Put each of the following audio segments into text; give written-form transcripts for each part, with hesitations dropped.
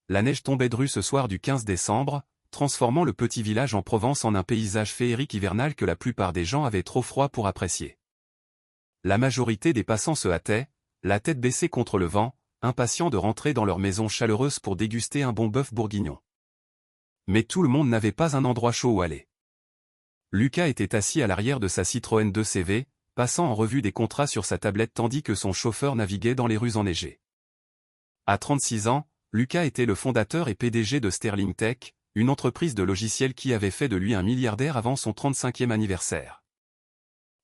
La neige tombait drue ce soir du 15 décembre, transformant le petit village en Provence en un paysage féerique hivernal que la plupart des gens avaient trop froid pour apprécier. La majorité des passants se hâtaient, la tête baissée contre le vent, impatients de rentrer dans leur maison chaleureuse pour déguster un bon bœuf bourguignon. Mais tout le monde n'avait pas un endroit chaud où aller. Lucas était assis à l'arrière de sa Citroën 2CV, passant en revue des contrats sur sa tablette tandis que son chauffeur naviguait dans les rues enneigées. À 36 ans, Lucas était le fondateur et PDG de Sterling Tech, une entreprise de logiciels qui avait fait de lui un milliardaire avant son 35e anniversaire.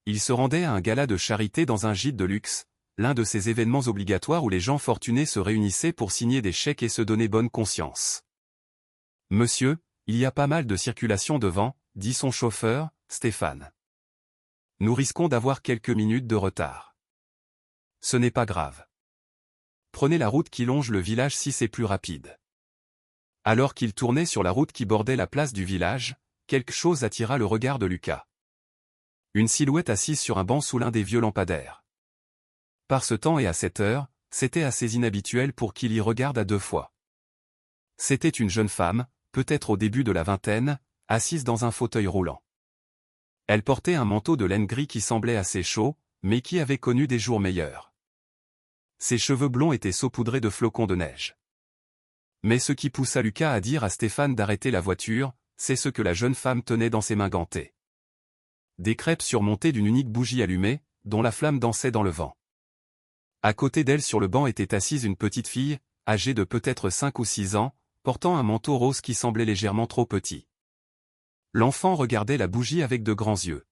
Il se rendait à un gala de charité dans un gîte de luxe, l'un de ces événements obligatoires où les gens fortunés se réunissaient pour signer des chèques et se donner bonne conscience. « Monsieur, il y a pas mal de circulation devant », dit son chauffeur, Stéphane. « Nous risquons d'avoir quelques minutes de retard. »« Ce n'est pas grave. Prenez la route qui longe le village si c'est plus rapide. » Alors qu'il tournait sur la route qui bordait la place du village, quelque chose attira le regard de Lucas. Une silhouette assise sur un banc sous l'un des vieux lampadaires. Par ce temps et à cette heure, c'était assez inhabituel pour qu'il y regarde à deux fois. C'était une jeune femme, peut-être au début de la vingtaine, assise dans un fauteuil roulant. Elle portait un manteau de laine gris qui semblait assez chaud, mais qui avait connu des jours meilleurs. Ses cheveux blonds étaient saupoudrés de flocons de neige. Mais ce qui poussa Lucas à dire à Stéphane d'arrêter la voiture, c'est ce que la jeune femme tenait dans ses mains gantées. Des crêpes surmontées d'une unique bougie allumée, dont la flamme dansait dans le vent. À côté d'elle sur le banc était assise une petite fille, âgée de peut-être 5 ou 6 ans, portant un manteau rose qui semblait légèrement trop petit. L'enfant regardait la bougie avec de grands yeux.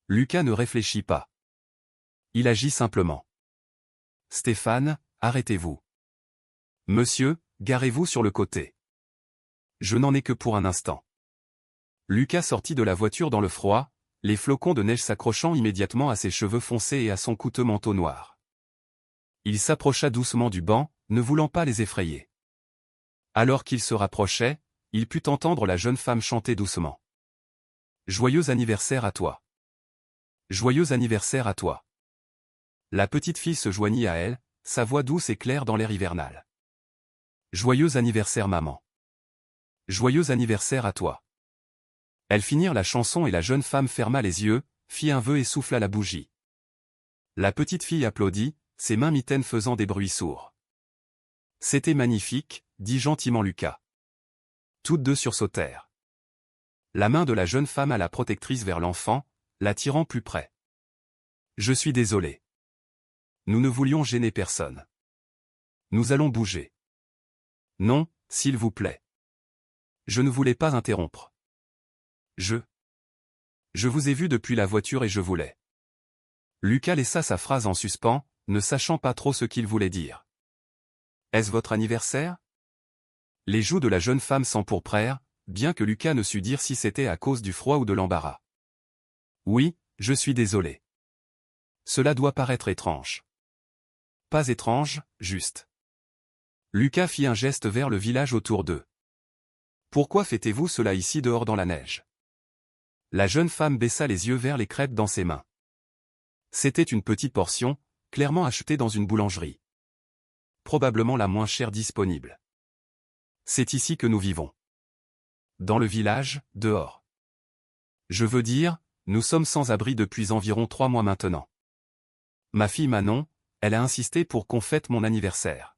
Lucas ne réfléchit pas. Il agit simplement. « Stéphane, arrêtez-vous. Monsieur, garez-vous sur le côté. Je n'en ai que pour un instant. » Lucas sortit de la voiture dans le froid, les flocons de neige s'accrochant immédiatement à ses cheveux foncés et à son coûteux manteau noir. Il s'approcha doucement du banc, ne voulant pas les effrayer. Alors qu'il se rapprochait, il put entendre la jeune femme chanter doucement. « Joyeux anniversaire à toi. Joyeux anniversaire à toi. » La petite fille se joignit à elle, sa voix douce et claire dans l'air hivernal. « Joyeux anniversaire maman. Joyeux anniversaire à toi. » Elles finirent la chanson et la jeune femme ferma les yeux, fit un vœu et souffla la bougie. La petite fille applaudit, ses mains mitaines faisant des bruits sourds. « C'était magnifique, » dit gentiment Lucas. Toutes deux sursautèrent. La main de la jeune femme alla protectrice vers l'enfant, l'attirant plus près. « Je suis désolé. Nous ne voulions gêner personne. Nous allons bouger. »« Non, s'il vous plaît. Je ne voulais pas interrompre. Je vous ai vu depuis la voiture et je voulais. » Lucas laissa sa phrase en suspens, ne sachant pas trop ce qu'il voulait dire. « Est-ce votre anniversaire ?» Les joues de la jeune femme s'empourprèrent, bien que Lucas ne sût dire si c'était à cause du froid ou de l'embarras. « Oui, je suis désolé. Cela doit paraître étrange. » « Pas étrange, juste. » Lucas fit un geste vers le village autour d'eux. « Pourquoi fêtez-vous cela ici dehors dans la neige ?» La jeune femme baissa les yeux vers les crêpes dans ses mains. C'était une petite portion, clairement achetée dans une boulangerie. Probablement la moins chère disponible. « C'est ici que nous vivons. Dans le village, dehors. Je veux dire, nous sommes sans abri depuis environ 3 mois maintenant. Ma fille Manon, elle a insisté pour qu'on fête mon anniversaire.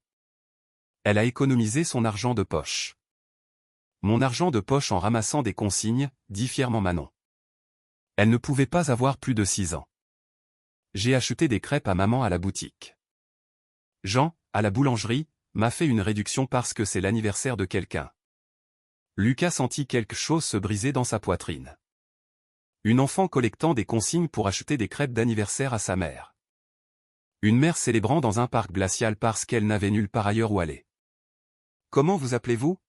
Elle a économisé son argent de poche. »« Mon argent de poche en ramassant des consignes, » dit fièrement Manon. Elle ne pouvait pas avoir plus de 6 ans. « J'ai acheté des crêpes à maman à la boutique. Jean, à la boulangerie, m'a fait une réduction parce que c'est l'anniversaire de quelqu'un. » Lucas sentit quelque chose se briser dans sa poitrine. Une enfant collectant des consignes pour acheter des crêpes d'anniversaire à sa mère. Une mère célébrant dans un parc glacial parce qu'elle n'avait nulle part ailleurs où aller. « Comment vous appelez-vous »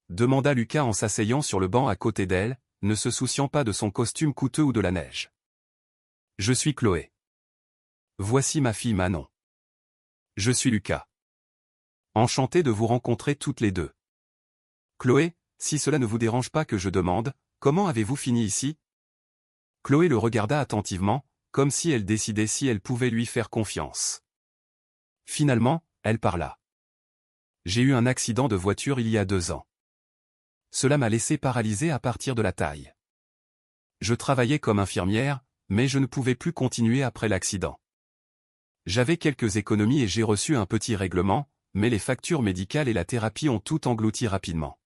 demanda Lucas en s'asseyant sur le banc à côté d'elle, ne se souciant pas de son costume coûteux ou de la neige. « Je suis Chloé. Voici ma fille Manon. Je suis Lucas. Enchanté de vous rencontrer toutes les deux. Chloé, si cela ne vous dérange pas que je demande, comment avez-vous fini ici ?» Chloé le regarda attentivement, comme si elle décidait si elle pouvait lui faire confiance. Finalement, elle parla. « J'ai eu un accident de voiture il y a 2 ans. Cela m'a laissé paralysé à partir de la taille. Je travaillais comme infirmière, mais je ne pouvais plus continuer après l'accident. J'avais quelques économies et j'ai reçu un petit règlement, mais les factures médicales et la thérapie ont tout englouti rapidement.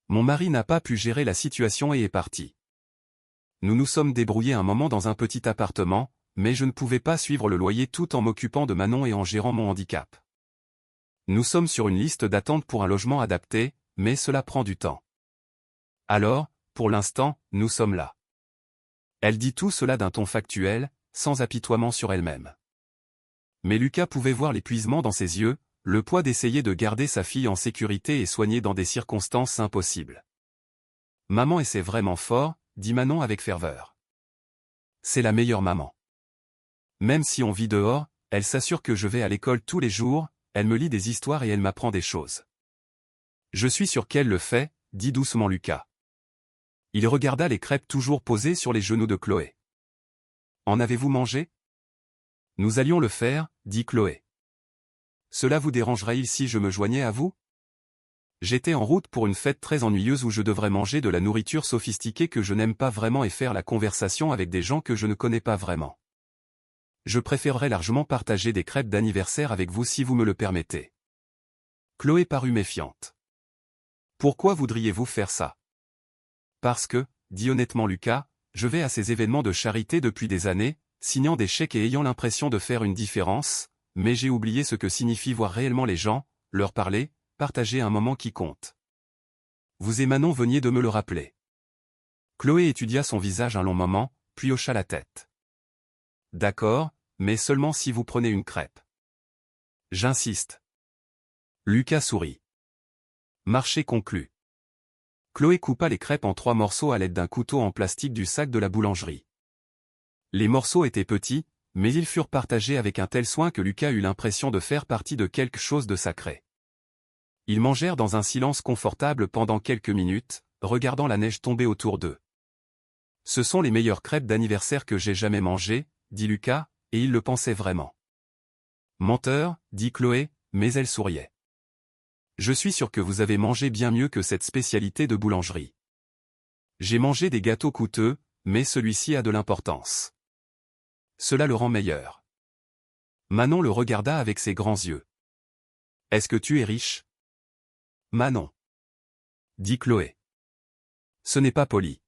Mon mari n'a pas pu gérer la situation et est parti. Nous nous sommes débrouillés un moment dans un petit appartement, mais je ne pouvais pas suivre le loyer tout en m'occupant de Manon et en gérant mon handicap. Nous sommes sur une liste d'attente pour un logement adapté, mais cela prend du temps. Alors, pour l'instant, nous sommes là. Elle dit tout cela d'un ton factuel, sans apitoiement sur elle-même. Mais Lucas pouvait voir l'épuisement dans ses yeux, le poids d'essayer de garder sa fille en sécurité et soignée dans des circonstances impossibles. Maman essaie vraiment fort, dit Manon avec ferveur. C'est la meilleure maman. Même si on vit dehors, elle s'assure que je vais à l'école tous les jours, elle me lit des histoires et elle m'apprend des choses. Je suis sûr qu'elle le fait, dit doucement Lucas. Il regarda les crêpes toujours posées sur les genoux de Chloé. En avez-vous mangé? Nous allions le faire, dit Chloé. Cela vous dérangerait-il si je me joignais à vous? J'étais en route pour une fête très ennuyeuse où je devrais manger de la nourriture sophistiquée que je n'aime pas vraiment et faire la conversation avec des gens que je ne connais pas vraiment. Je préférerais largement partager des crêpes d'anniversaire avec vous si vous me le permettez. Chloé parut méfiante. Pourquoi voudriez-vous faire ça? Parce que, dit honnêtement Lucas, je vais à ces événements de charité depuis des années, signant des chèques et ayant l'impression de faire une différence, mais j'ai oublié ce que signifie voir réellement les gens, leur parler, partager un moment qui compte. Vous et Manon veniez de me le rappeler. Chloé étudia son visage un long moment, puis hocha la tête. D'accord, mais seulement si vous prenez une crêpe. J'insiste. Lucas sourit. Marché conclu. Chloé coupa les crêpes en 3 morceaux à l'aide d'un couteau en plastique du sac de la boulangerie. Les morceaux étaient petits, mais ils furent partagés avec un tel soin que Lucas eut l'impression de faire partie de quelque chose de sacré. Ils mangèrent dans un silence confortable pendant quelques minutes, regardant la neige tomber autour d'eux. Ce sont les meilleures crêpes d'anniversaire que j'ai jamais mangées, dit Lucas, et il le pensait vraiment. Menteur, dit Chloé, mais elle souriait. Je suis sûr que vous avez mangé bien mieux que cette spécialité de boulangerie. J'ai mangé des gâteaux coûteux, mais celui-ci a de l'importance. Cela le rend meilleur. Manon le regarda avec ses grands yeux. Est-ce que tu es riche? Manon. Dit Chloé. Ce n'est pas poli.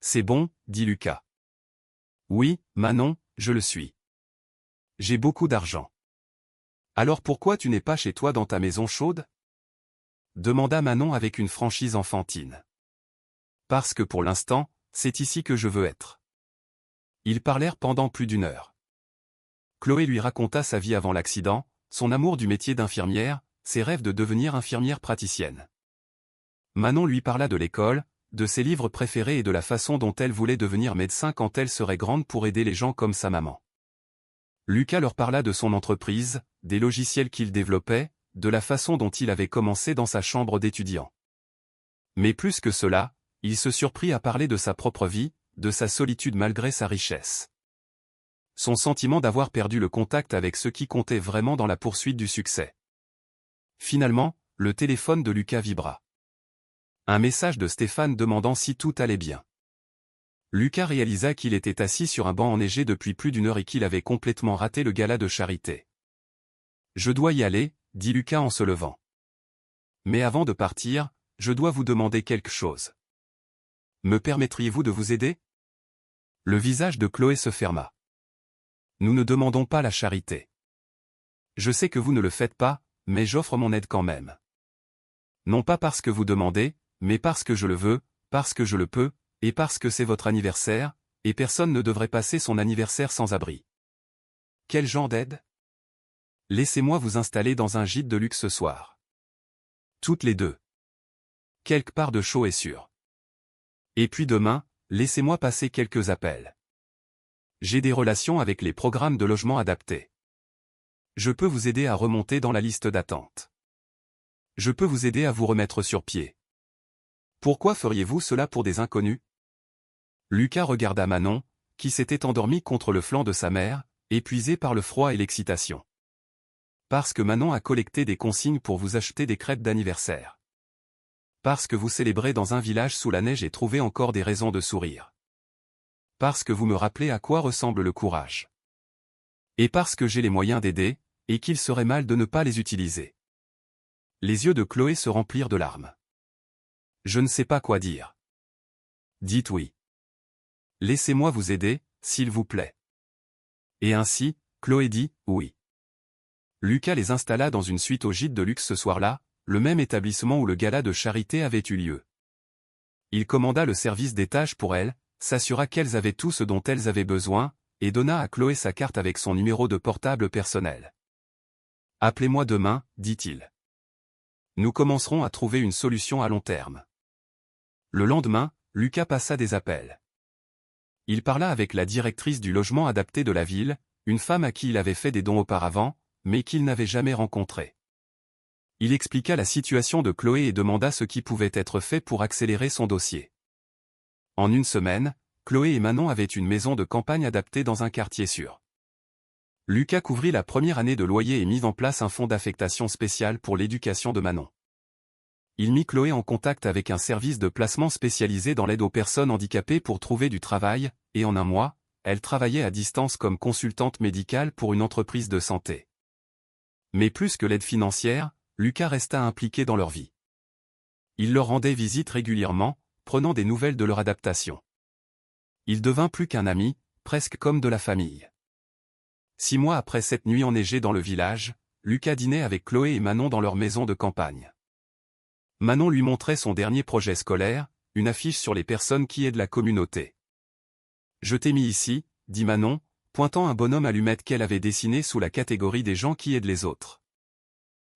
C'est bon, dit Lucas. Oui, Manon, je le suis. J'ai beaucoup d'argent. Alors pourquoi tu n'es pas chez toi dans ta maison chaude? Demanda Manon avec une franchise enfantine. Parce que pour l'instant, c'est ici que je veux être. Ils parlèrent pendant plus d'1 heure. Chloé lui raconta sa vie avant l'accident, son amour du métier d'infirmière, ses rêves de devenir infirmière praticienne. Manon lui parla de l'école, de ses livres préférés et de la façon dont elle voulait devenir médecin quand elle serait grande pour aider les gens comme sa maman. Lucas leur parla de son entreprise, des logiciels qu'il développait, de la façon dont il avait commencé dans sa chambre d'étudiant. Mais plus que cela, il se surprit à parler de sa propre vie, de sa solitude malgré sa richesse. Son sentiment d'avoir perdu le contact avec ce qui comptait vraiment dans la poursuite du succès. Finalement, le téléphone de Lucas vibra. Un message de Stéphane demandant si tout allait bien. Lucas réalisa qu'il était assis sur un banc enneigé depuis plus d'1 heure et qu'il avait complètement raté le gala de charité. Je dois y aller, dit Lucas en se levant. Mais avant de partir, je dois vous demander quelque chose. Me permettriez-vous de vous aider? Le visage de Chloé se ferma. Nous ne demandons pas la charité. Je sais que vous ne le faites pas, mais j'offre mon aide quand même. Non pas parce que vous demandez, mais parce que je le veux, parce que je le peux, et parce que c'est votre anniversaire, et personne ne devrait passer son anniversaire sans abri. Quel genre d'aide? Laissez-moi vous installer dans un gîte de luxe ce soir. Toutes les deux. Quelque part de chaud et sûr. Et puis demain, laissez-moi passer quelques appels. J'ai des relations avec les programmes de logement adaptés. Je peux vous aider à remonter dans la liste d'attente. Je peux vous aider à vous remettre sur pied. Pourquoi feriez-vous cela pour des inconnus? Lucas regarda Manon, qui s'était endormie contre le flanc de sa mère, épuisée par le froid et l'excitation. Parce que Manon a collecté des consignes pour vous acheter des crêpes d'anniversaire. Parce que vous célébrez dans un village sous la neige et trouvez encore des raisons de sourire. Parce que vous me rappelez à quoi ressemble le courage. Et parce que j'ai les moyens d'aider, et qu'il serait mal de ne pas les utiliser. Les yeux de Chloé se remplirent de larmes. Je ne sais pas quoi dire. Dites oui. Laissez-moi vous aider, s'il vous plaît. Et ainsi, Chloé dit oui. Lucas les installa dans une suite au gîte de luxe ce soir-là, le même établissement où le gala de charité avait eu lieu. Il commanda le service d'étage pour elles, s'assura qu'elles avaient tout ce dont elles avaient besoin, et donna à Chloé sa carte avec son numéro de portable personnel. « Appelez-moi demain, dit-il. Nous commencerons à trouver une solution à long terme. » Le lendemain, Lucas passa des appels. Il parla avec la directrice du logement adapté de la ville, une femme à qui il avait fait des dons auparavant, mais qu'il n'avait jamais rencontrée. Il expliqua la situation de Chloé et demanda ce qui pouvait être fait pour accélérer son dossier. En une semaine, Chloé et Manon avaient une maison de campagne adaptée dans un quartier sûr. Lucas couvrit la première année de loyer et mit en place un fonds d'affectation spécial pour l'éducation de Manon. Il mit Chloé en contact avec un service de placement spécialisé dans l'aide aux personnes handicapées pour trouver du travail, et en un mois, elle travaillait à distance comme consultante médicale pour une entreprise de santé. Mais plus que l'aide financière, Lucas resta impliqué dans leur vie. Il leur rendait visite régulièrement, prenant des nouvelles de leur adaptation. Il devint plus qu'un ami, presque comme de la famille. 6 mois après cette nuit enneigée dans le village, Lucas dînait avec Chloé et Manon dans leur maison de campagne. Manon lui montrait son dernier projet scolaire, une affiche sur les personnes qui aident la communauté. « Je t'ai mis ici, » dit Manon, pointant un bonhomme allumette qu'elle avait dessiné sous la catégorie des gens qui aident les autres.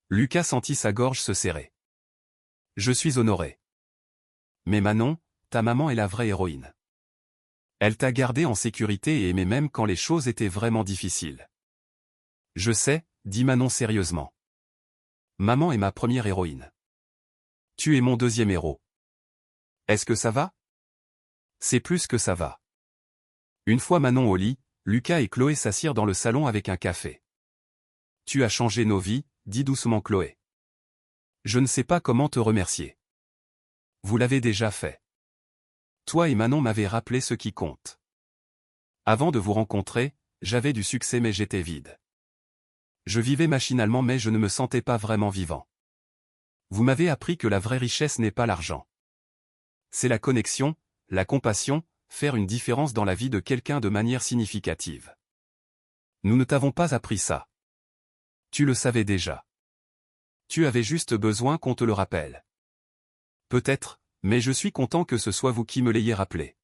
Lucas sentit sa gorge se serrer. « Je suis honoré. Mais Manon, ta maman est la vraie héroïne. Elle t'a gardé en sécurité et aimé même quand les choses étaient vraiment difficiles. » « Je sais, » dit Manon sérieusement. « Maman est ma première héroïne. Tu es mon deuxième héros. Est-ce que ça va ? » C'est plus que ça va. Une fois Manon au lit, Lucas et Chloé s'assirent dans le salon avec un café. « Tu as changé nos vies, » dit doucement Chloé. « Je ne sais pas comment te remercier. Vous l'avez déjà fait. Toi et Manon m'avez rappelé ce qui compte. Avant de vous rencontrer, j'avais du succès mais j'étais vide. Je vivais machinalement mais je ne me sentais pas vraiment vivant. Vous m'avez appris que la vraie richesse n'est pas l'argent. C'est la connexion, la compassion, faire une différence dans la vie de quelqu'un de manière significative. Nous ne t'avons pas appris ça. Tu le savais déjà. Tu avais juste besoin qu'on te le rappelle. Peut-être, mais je suis content que ce soit vous qui me l'ayez rappelé. »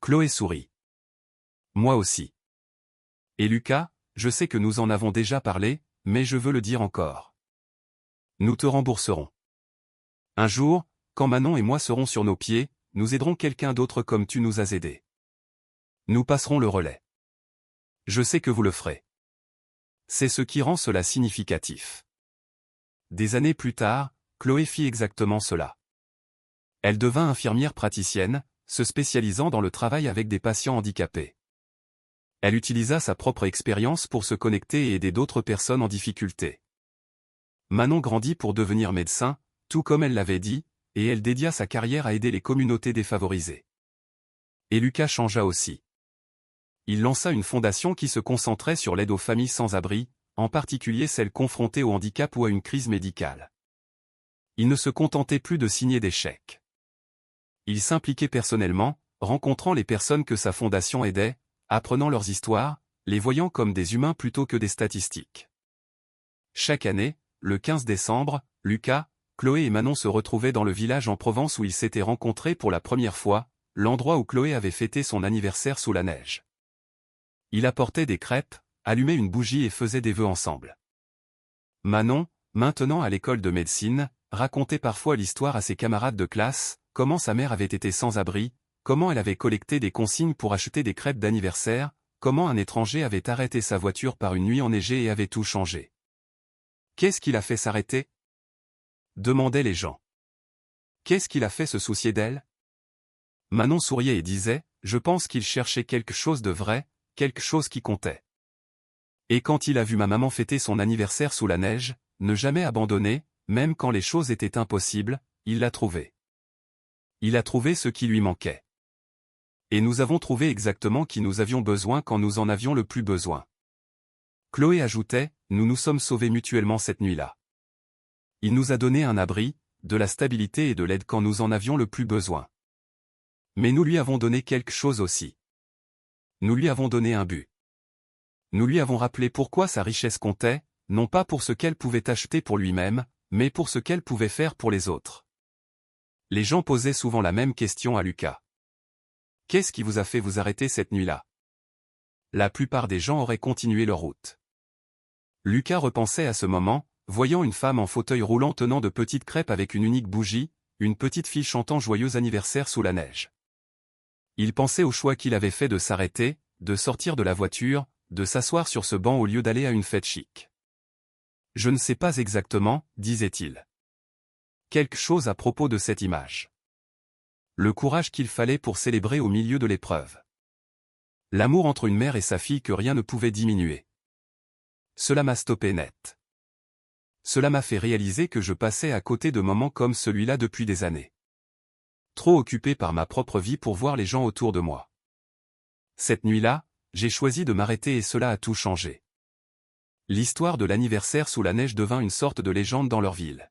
Chloé sourit. « Moi aussi. Et Lucas, je sais que nous en avons déjà parlé, mais je veux le dire encore. Nous te rembourserons. Un jour, quand Manon et moi serons sur nos pieds, nous aiderons quelqu'un d'autre comme tu nous as aidés. Nous passerons le relais. Je sais que vous le ferez. C'est ce qui rend cela significatif. » Des années plus tard, Chloé fit exactement cela. Elle devint infirmière praticienne, se spécialisant dans le travail avec des patients handicapés. Elle utilisa sa propre expérience pour se connecter et aider d'autres personnes en difficulté. Manon grandit pour devenir médecin, tout comme elle l'avait dit, et elle dédia sa carrière à aider les communautés défavorisées. Et Lucas changea aussi. Il lança une fondation qui se concentrait sur l'aide aux familles sans abri, en particulier celles confrontées au handicap ou à une crise médicale. Il ne se contentait plus de signer des chèques. Il s'impliquait personnellement, rencontrant les personnes que sa fondation aidait, apprenant leurs histoires, les voyant comme des humains plutôt que des statistiques. Chaque année, le 15 décembre, Lucas, Chloé et Manon se retrouvaient dans le village en Provence où ils s'étaient rencontrés pour la première fois, l'endroit où Chloé avait fêté son anniversaire sous la neige. Il apportait des crêpes, allumait une bougie et faisait des vœux ensemble. Manon, maintenant à l'école de médecine, racontait parfois l'histoire à ses camarades de classe, comment sa mère avait été sans abri, comment elle avait collecté des consignes pour acheter des crêpes d'anniversaire, comment un étranger avait arrêté sa voiture par une nuit enneigée et avait tout changé. « Qu'est-ce qui l'a fait s'arrêter ?» demandaient les gens. « Qu'est-ce qui l'a fait se soucier d'elle ?» Manon souriait et disait « Je pense qu'il cherchait quelque chose de vrai, quelque chose qui comptait. » Et quand il a vu ma maman fêter son anniversaire sous la neige, ne jamais abandonner, même quand les choses étaient impossibles, il l'a trouvé. Il a trouvé ce qui lui manquait. Et nous avons trouvé exactement qui nous avions besoin quand nous en avions le plus besoin. Chloé ajoutait, nous nous sommes sauvés mutuellement cette nuit-là. Il nous a donné un abri, de la stabilité et de l'aide quand nous en avions le plus besoin. Mais nous lui avons donné quelque chose aussi. Nous lui avons donné un but. Nous lui avons rappelé pourquoi sa richesse comptait, non pas pour ce qu'elle pouvait acheter pour lui-même, mais pour ce qu'elle pouvait faire pour les autres. Les gens posaient souvent la même question à Lucas. Qu'est-ce qui vous a fait vous arrêter cette nuit-là? La plupart des gens auraient continué leur route. Lucas repensait à ce moment, voyant une femme en fauteuil roulant tenant de petites crêpes avec une unique bougie, une petite fille chantant joyeux anniversaire sous la neige. Il pensait au choix qu'il avait fait de s'arrêter, de sortir de la voiture, de s'asseoir sur ce banc au lieu d'aller à une fête chic. Je ne sais pas exactement, disait-il. Quelque chose à propos de cette image. Le courage qu'il fallait pour célébrer au milieu de l'épreuve. L'amour entre une mère et sa fille que rien ne pouvait diminuer. Cela m'a stoppé net. Cela m'a fait réaliser que je passais à côté de moments comme celui-là depuis des années. Trop occupé par ma propre vie pour voir les gens autour de moi. Cette nuit-là, j'ai choisi de m'arrêter et cela a tout changé. L'histoire de l'anniversaire sous la neige devint une sorte de légende dans leur ville.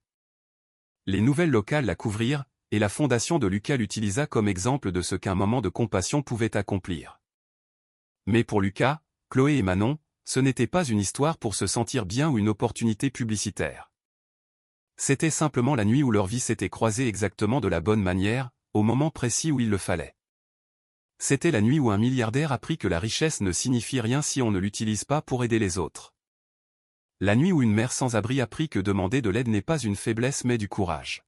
Les nouvelles locales la couvrirent, et la fondation de Lucas l'utilisa comme exemple de ce qu'un moment de compassion pouvait accomplir. Mais pour Lucas, Chloé et Manon, ce n'était pas une histoire pour se sentir bien ou une opportunité publicitaire. C'était simplement la nuit où leur vie s'était croisée exactement de la bonne manière, au moment précis où il le fallait. C'était la nuit où un milliardaire apprit que la richesse ne signifie rien si on ne l'utilise pas pour aider les autres. La nuit où une mère sans abri apprit que demander de l'aide n'est pas une faiblesse mais du courage.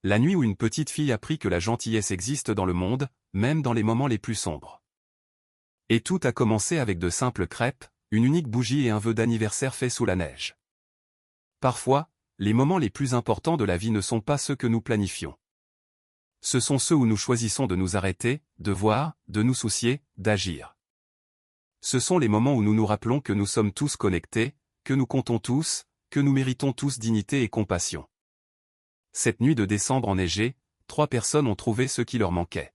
La nuit où une petite fille apprit que la gentillesse existe dans le monde, même dans les moments les plus sombres. Et tout a commencé avec de simples crêpes, une unique bougie et un vœu d'anniversaire fait sous la neige. Parfois, les moments les plus importants de la vie ne sont pas ceux que nous planifions. Ce sont ceux où nous choisissons de nous arrêter, de voir, de nous soucier, d'agir. Ce sont les moments où nous nous rappelons que nous sommes tous connectés, que nous comptons tous, que nous méritons tous dignité et compassion. Cette nuit de décembre enneigée, 3 personnes ont trouvé ce qui leur manquait.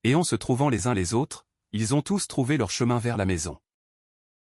Et en se trouvant les uns les autres, ils ont tous trouvé leur chemin vers la maison.